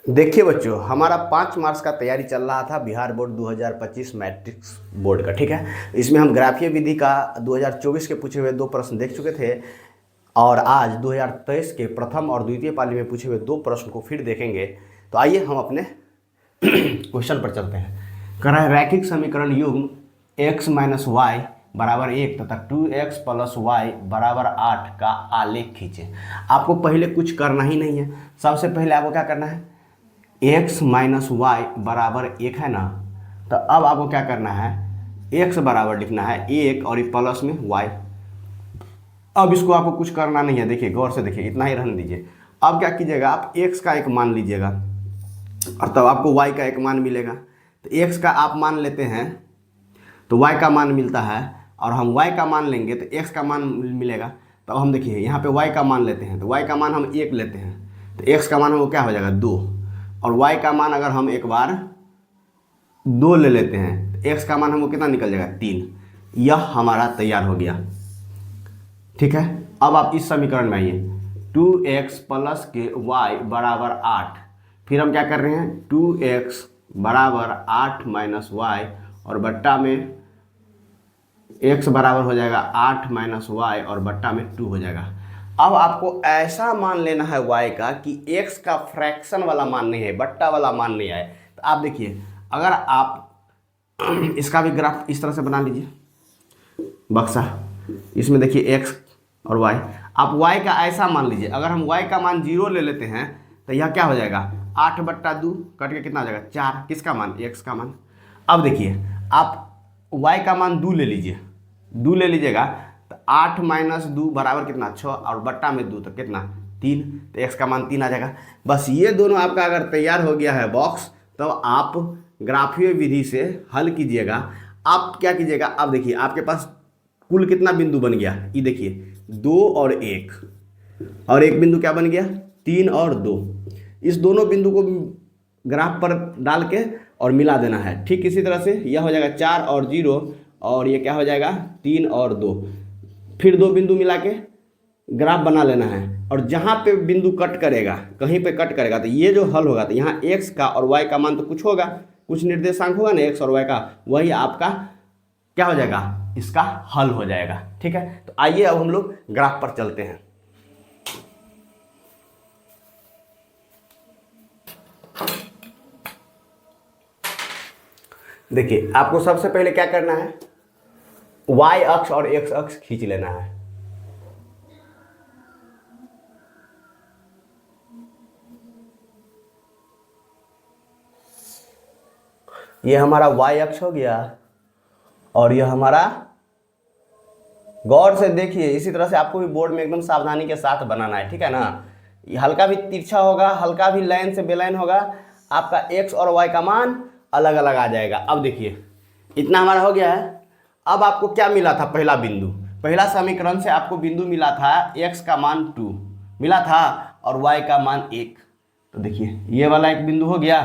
देखिए बच्चों, हमारा 5 मार्च का तैयारी चल रहा था बिहार बोर्ड 2025 मैट्रिक्स बोर्ड का। ठीक है, इसमें हम ग्राफीय विधि का 2024 के पूछे हुए 2 प्रश्न देख चुके थे और आज 2023 के प्रथम और द्वितीय पाली में पूछे हुए 2 प्रश्न को फिर देखेंगे। तो आइए हम अपने क्वेश्चन पर चलते हैं। कह रहा है रैखिक समीकरण युग्म x माइनस वाई बराबर 1 तथा 2x प्लस वाई बराबर 8 का आलेख खींचे। आपको पहले कुछ करना ही नहीं है। सबसे पहले आपको क्या करना है, x माइनस वाई बराबर 1 है ना, तो अब आपको क्या करना है, x बराबर लिखना है 1 और ये प्लस में y। अब इसको आपको कुछ करना नहीं है, देखिए गौर से देखिए, इतना ही रहने दीजिए। अब क्या कीजिएगा, आप x का एक मान लीजिएगा और तब आपको y का एक मान मिलेगा। तो x का आप मान लेते हैं तो y का मान मिलता है, और हम y का मान लेंगे तो x का मान मिलेगा। तो हम देखिए यहाँ पे y का मान लेते हैं, तो y का मान हम 1 लेते हैं, तो x का मान हमको क्या हो जाएगा 2, और y का मान अगर हम एक बार 2 ले लेते हैं तो x का मान हमको कितना निकल जाएगा 3। यह हमारा तैयार हो गया। ठीक है, अब आप इस समीकरण में आइए, 2x प्लस के y बराबर 8। फिर हम क्या कर रहे हैं, 2x बराबर 8 माइनस वाई और बट्टा में x बराबर हो जाएगा 8 माइनस वाई और बट्टा में 2 हो जाएगा। अब आपको ऐसा मान लेना है y का कि x का फ्रैक्शन वाला मान नहीं है, बट्टा वाला मान नहीं आए। तो आप देखिए, अगर आप इसका भी ग्राफ इस तरह से बना लीजिए बक्सा, इसमें देखिए x और y। आप y का ऐसा मान लीजिए, अगर हम y का मान 0 ले लेते हैं तो यह क्या हो जाएगा, 8 बट्टा 2 कट के कितना हो जाएगा 4, किसका मान, x का मान। अब देखिए, आप y का मान 2 ले लीजिए, 2 ले लीजिएगा तो 8 माइनस 2 बराबर कितना 6 और बट्टा में 2 तो कितना 3, तो x का मान 3 आ जाएगा। बस ये दोनों आपका अगर तैयार हो गया है बॉक्स, तो आप ग्राफीय विधि से हल कीजिएगा। आप क्या कीजिएगा, अब देखिए आपके पास कुल कितना बिंदु बन गया, ये देखिए 2 और 1, और एक बिंदु क्या बन गया 3 और 2। इस दोनों बिंदु को ग्राफ पर डाल के और मिला देना है। ठीक इसी तरह से यह हो जाएगा 4 और 0, और ये क्या हो जाएगा 3 और 2। फिर 2 बिंदु मिला के ग्राफ बना लेना है, और जहाँ पे बिंदु कट करेगा, कहीं पे कट करेगा, तो ये जो हल होगा, तो यहाँ x का और y का मान तो कुछ होगा, कुछ निर्देशांक होगा ना x और y का, वही आपका क्या हो जाएगा, इसका हल हो जाएगा। ठीक है, तो आइए अब हम लोग ग्राफ पर चलते हैं। देखिए, आपको सबसे पहले क्या करना है, y अक्ष और x अक्ष खींच लेना है। ये हमारा y अक्ष हो गया और यह हमारा, गौर से देखिए, इसी तरह से आपको भी बोर्ड में एकदम सावधानी के साथ बनाना है। ठीक है ना, ये हल्का भी तिरछा होगा, हल्का भी लाइन से बेलाइन होगा, आपका x और y का मान अलग अलग आ जाएगा। अब देखिए, इतना हमारा हो गया है। अब आपको क्या मिला था, पहला बिंदु, पहला समीकरण से आपको बिंदु मिला था x का मान 2 मिला था और y का मान 1। तो देखिए ये वाला एक बिंदु हो गया।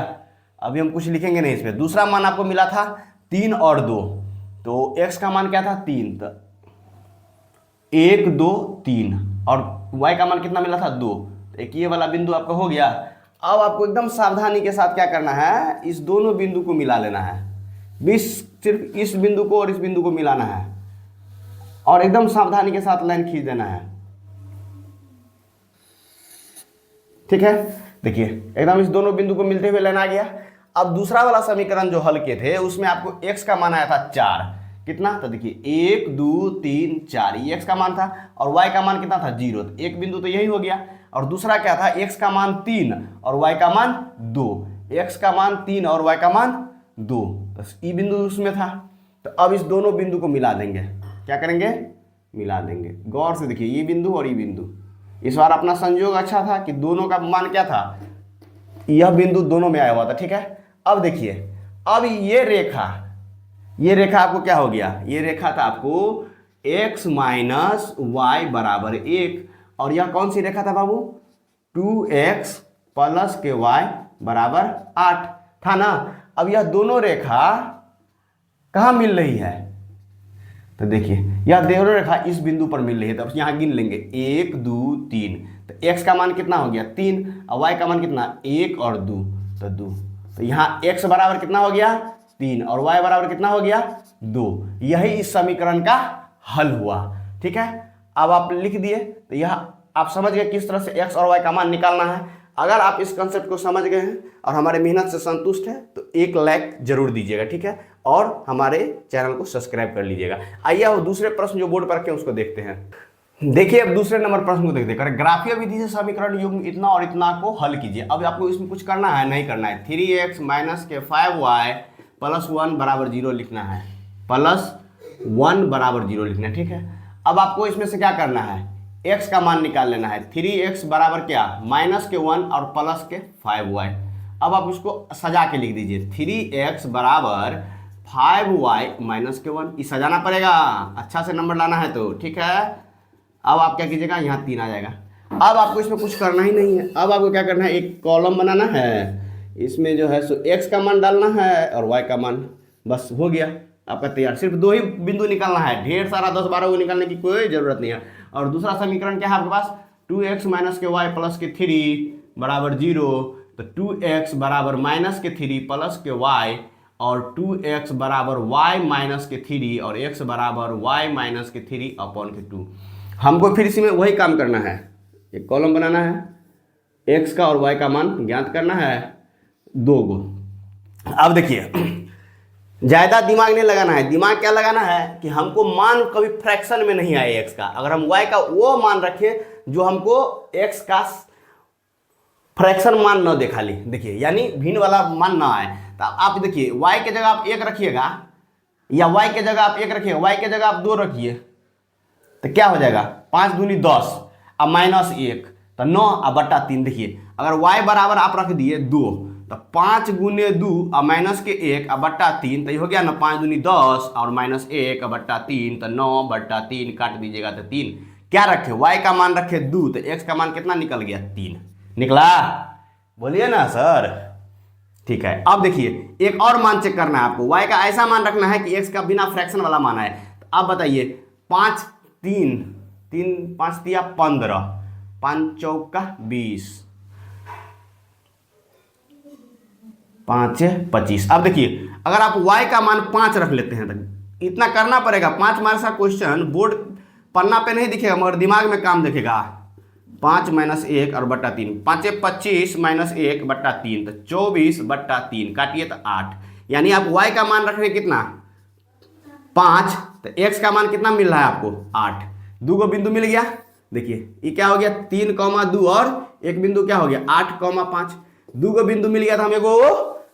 अभी हम कुछ लिखेंगे नहीं इसमें। दूसरा मान आपको मिला था 3 और 2, तो x का मान क्या था 3, तो 1 2 3, और y का मान कितना मिला था 2, तो एक ये वाला बिंदु आपका हो गया। अब आपको एकदम सावधानी के साथ क्या करना है, इस दोनों बिंदु को मिला लेना है। सिर्फ इस बिंदु को और इस बिंदु को मिलाना है, और एकदम सावधानी के साथ लाइन खींच देना है। ठीक है, देखिए एकदम इस दोनों बिंदु को मिलते हुए लाइन आ गया। अब दूसरा वाला समीकरण जो हल किए थे, उसमें आपको x का मान आया था 4, कितना, तो देखिए 1 2 3 4, ये x का मान था, और y का मान कितना था 0, तो एक बिंदु तो यही हो गया। और दूसरा क्या था, x का मान 3 और y का मान 2, x का मान 3 और y का मान 2, तो ई बिंदु उसमें था। तो अब इस दोनों बिंदु को मिला देंगे, क्या करेंगे, मिला देंगे। गौर से देखिए, ये बिंदु और ये बिंदु, इस बार अपना संयोग अच्छा था कि दोनों का मान क्या था, यह बिंदु दोनों में आया हुआ था। ठीक है, अब देखिए, अब ये रेखा आपको क्या हो गया, ये रेखा था आपको x माइनस वाई बराबर 1, और यह कौन सी रेखा था बाबू, 2x प्लस के y बराबर 8 था ना। अब यह दोनों रेखा कहाँ मिल रही है, तो देखिए यह दोनों रेखा इस बिंदु पर मिल रही है। तो अब यहाँ गिन लेंगे 1 2 3, तो x का मान कितना हो गया 3 और y का मान कितना 1 और 2 तो 2। तो यहाँ x बराबर कितना हो गया 3 और y बराबर कितना हो गया 2। यही इस समीकरण का हल हुआ। ठीक है, अब आप लिख दिए। तो यह आप समझ गए किस तरह से x और y का मान निकालना है। अगर आप इस कंसेप्ट को समझ गए हैं और हमारे मेहनत से संतुष्ट हैं तो 1 लाइक जरूर दीजिएगा। ठीक है, और हमारे चैनल को सब्सक्राइब कर लीजिएगा। आइए अब दूसरे प्रश्न जो बोर्ड पर रखे हैं उसको देखते हैं। देखिए अब दूसरे नंबर प्रश्न को देखते हैं। ग्राफीय विधि से समीकरण युग्म इतना और इतना को हल कीजिए। अब आपको इसमें कुछ करना है नहीं करना है। 3x माइनस के 5y प्लस 1 बराबर 0 लिखना है। प्लस 1 बराबर 0 लिखना है। ठीक है, अब आपको इसमें से क्या करना है x का मान निकाल लेना है। 3x बराबर क्या माइनस के 1 और प्लस के 5y। अब आप उसको सजा के लिख दीजिए 3x बराबर 5y माइनस के 1। ये सजाना पड़ेगा, अच्छा से नंबर लाना है तो। ठीक है, अब आप क्या कीजिएगा यहाँ 3 आ जाएगा। अब आपको इसमें कुछ करना ही नहीं है। अब आपको क्या करना है एक कॉलम बनाना है। इसमें जो है सो x का मान डालना है और y का मान, बस हो गया आपका तैयार। सिर्फ 2 ही बिंदु निकालना है, ढेर सारा 10-12 को निकालने की कोई जरूरत नहीं है। और दूसरा समीकरण क्या है आपके पास 2x माइनस के y प्लस के 3 बराबर 0। तो 2x बराबर माइनस के 3 प्लस के y और 2x बराबर y माइनस के 3 और x बराबर y माइनस के 3 अपॉन के 2। हमको फिर इसी में वही काम करना है, एक कॉलम बनाना है, x का और y का मान ज्ञात करना है 2 गो। अब देखिए ज़्यादा दिमाग नहीं लगाना है। दिमाग क्या लगाना है कि हमको मान कभी फ्रैक्शन में नहीं आए x का। अगर हम y का वो मान रखें जो हमको x का फ्रैक्शन मान न देखा ली, देखिए यानी भिन्न वाला मान ना आए। तो आप देखिए y के जगह आप 1 रखिएगा या y के जगह आप 1 रखिएगा, y के जगह आप 2 रखिए तो क्या हो जाएगा 5 दूनी 10 अब माइनस 1 तो 9 और बट्टा 3। देखिए अगर y बराबर आप रख दिए 2 तो 5 गुने 2 और माइनस के 1 और बट्टा 3 तो ये हो गया ना 5 दूनी 10 और माइनस 1 और बट्टा 3 तो 9 बट्टा 3 काट दीजिएगा तो 3। क्या रखे y का मान रखे 2 तो x का मान कितना निकल गया 3 निकला, बोलिए ना सर। ठीक है, अब देखिए एक और मान चेक करना है आपको। y का ऐसा मान रखना है कि x का बिना फ्रैक्शन वाला मान है। तो अब बताइए 5 3 3 5 दिया 15 5 चौका 20 5 25। अब देखिए अगर आप y का मान 5 रख लेते हैं तो इतना करना पड़ेगा। 5 मार्क्स का क्वेश्चन बोर्ड पन्ना पे नहीं दिखेगा मगर दिमाग में काम दिखेगा। 5 माइनस 1 और बट्टा 3 5 25 माइनस 1 बट्टा 3 तो 24 बट्टा 3 काटिए तो 8। यानी आप y का मान रख रहे कितना 5 तो x का मान कितना मिल रहा है आपको 8। 2 गो बिंदु मिल गया। देखिए ये क्या हो गया 3,2 और एक बिंदु क्या हो गया 8,5। 2 गो बिंदु मिल गया तो हम एगो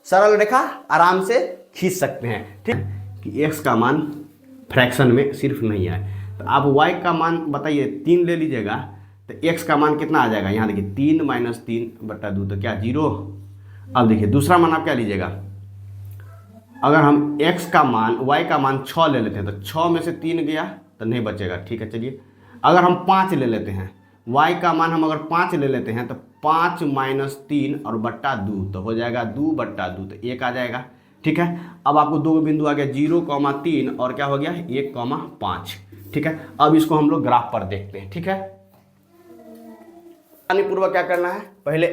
सरल रेखा आराम से खींच सकते हैं। ठीक कि x का मान फ्रैक्शन में सिर्फ नहीं है। तो आप y का मान बताइए 3 ले लीजिएगा तो x का मान कितना आ जाएगा। यहाँ देखिए 3 माइनस 3 बट्टा 2 तो क्या 0। अब देखिए दूसरा मान आप क्या लीजिएगा, अगर हम x का मान y का मान 6 ले लेते हैं तो 6 में से 3 गया तो नहीं बचेगा। ठीक है चलिए अगर हम 5 ले लेते हैं y का मान हम अगर 5 ले लेते हैं तो 5 माइनस 3 और बट्टा 2 तो हो जाएगा 2 बट्टा 2 तो 1 आ जाएगा। ठीक है, अब आपको 2 बिंदु आ गया 0,3 और क्या हो गया 1,5। ठीक है, अब इसको हम लोग ग्राफ पर देखते हैं। ठीक है, पूर्वक क्या करना है पहले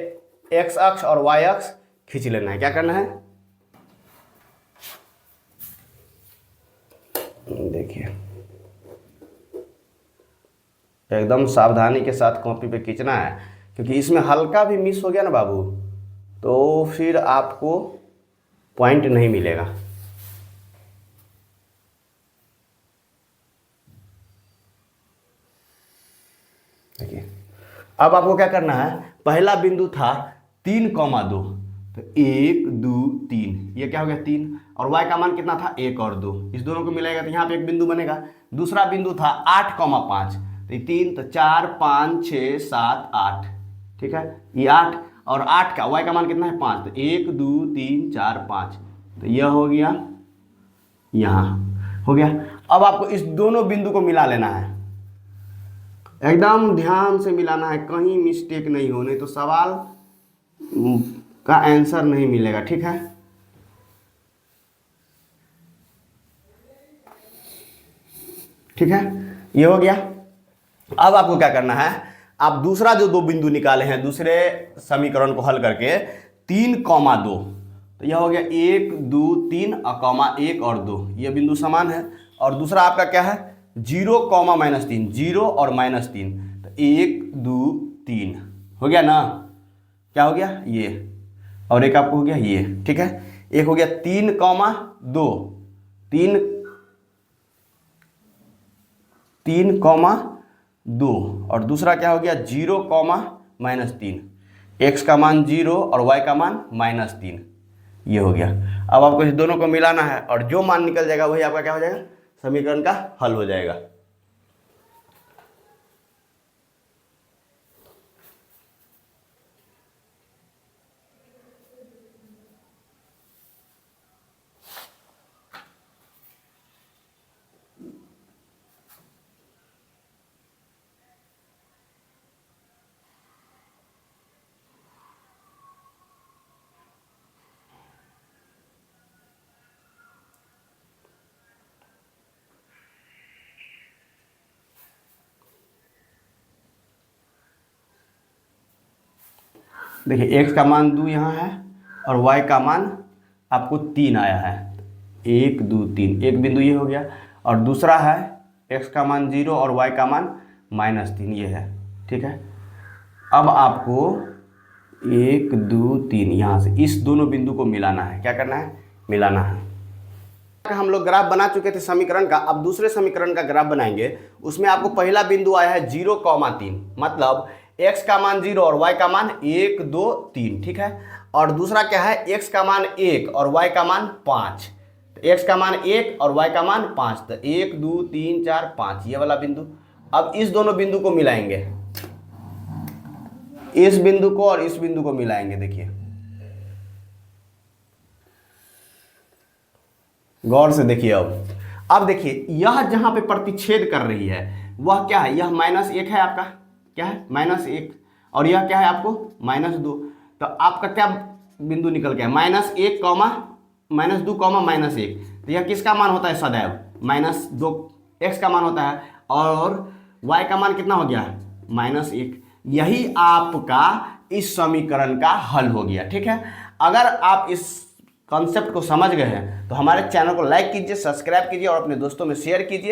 x अक्ष और y अक्ष खींच लेना है। क्या करना है देखिए एकदम सावधानी के साथ कॉपी पे खींचना है क्योंकि इसमें हल्का भी मिस हो गया ना बाबू तो फिर आपको पॉइंट नहीं मिलेगा। देखिए अब आपको क्या करना है पहला बिंदु था 3,2 तो 1 2 3 ये क्या हो गया 3 और y का मान कितना था 1 और 2 इस दोनों को मिलाएगा तो यहाँ पे एक बिंदु बनेगा। दूसरा बिंदु था 8,5 तो 3 तो 4 5 6 7 8। ठीक है, ये 8 और 8 का y का मान कितना है 5 तो 1 2 3 4 5 तो यह हो गया यहाँ हो गया। अब आपको इस दोनों बिंदु को मिला लेना है, एकदम ध्यान से मिलाना है, कहीं मिस्टेक नहीं हो नहीं तो सवाल का आंसर नहीं मिलेगा। ठीक है, ठीक है ये हो गया। अब आपको क्या करना है आप दूसरा जो दो बिंदु निकाले हैं दूसरे समीकरण को हल करके 3,2, तो यह हो गया 1 2 3 कॉमा 1 और 2, ये बिंदु समान है। और दूसरा आपका क्या है 0, -3, 0 और -3, तो 1 2 3 हो गया ना, क्या हो गया ये, और एक आपको हो गया ये, ठीक है। एक हो गया 3,2, 3,2 और दूसरा क्या हो गया 0, -3, x का मान 0 और y का मान -3, ये हो गया। अब आपको इस दोनों को मिलाना है और जो मान निकल जाएगा वही आपका क्या हो जाएगा, समीकरण का हल हो जाएगा। देखिए x का मान 2 यहाँ है और y का मान आपको 3 आया है, 1 2 3, एक बिंदु ये हो गया। और दूसरा है x का मान 0 और y का मान -3, ये है, ठीक है। अब आपको 1 2 3 यहाँ से इस दोनों बिंदु को मिलाना है, क्या करना है, मिलाना है। हम लोग ग्राफ बना चुके थे समीकरण का, अब दूसरे समीकरण का ग्राफ बनाएंगे। उसमें आपको पहला बिंदु आया है 0, 3, मतलब x का मान 0 और y का मान 1 2 3, ठीक है। और दूसरा क्या है x का मान 1 और y का मान 5, तो x का मान 1 और y का मान 5, तो 1 2 3 4 5, ये वाला बिंदु। अब इस दोनों बिंदु को मिलाएंगे, इस बिंदु को और इस बिंदु को मिलाएंगे। देखिए गौर से देखिए। अब देखिए यह जहां पे प्रतिच्छेद कर रही है वह क्या है, यह -1 है आपका, क्या है -1, और यह क्या है आपको -2, तो आपका क्या बिंदु निकल गया -1, -2, -1, तो यह किसका मान होता है सदैव, -2 x का मान होता है, और y का मान कितना हो गया -1। यही आपका इस समीकरण का हल हो गया, ठीक है। अगर आप इस कॉन्सेप्ट को समझ गए हैं तो हमारे चैनल को लाइक कीजिए, सब्सक्राइब कीजिए और अपने दोस्तों में शेयर कीजिए।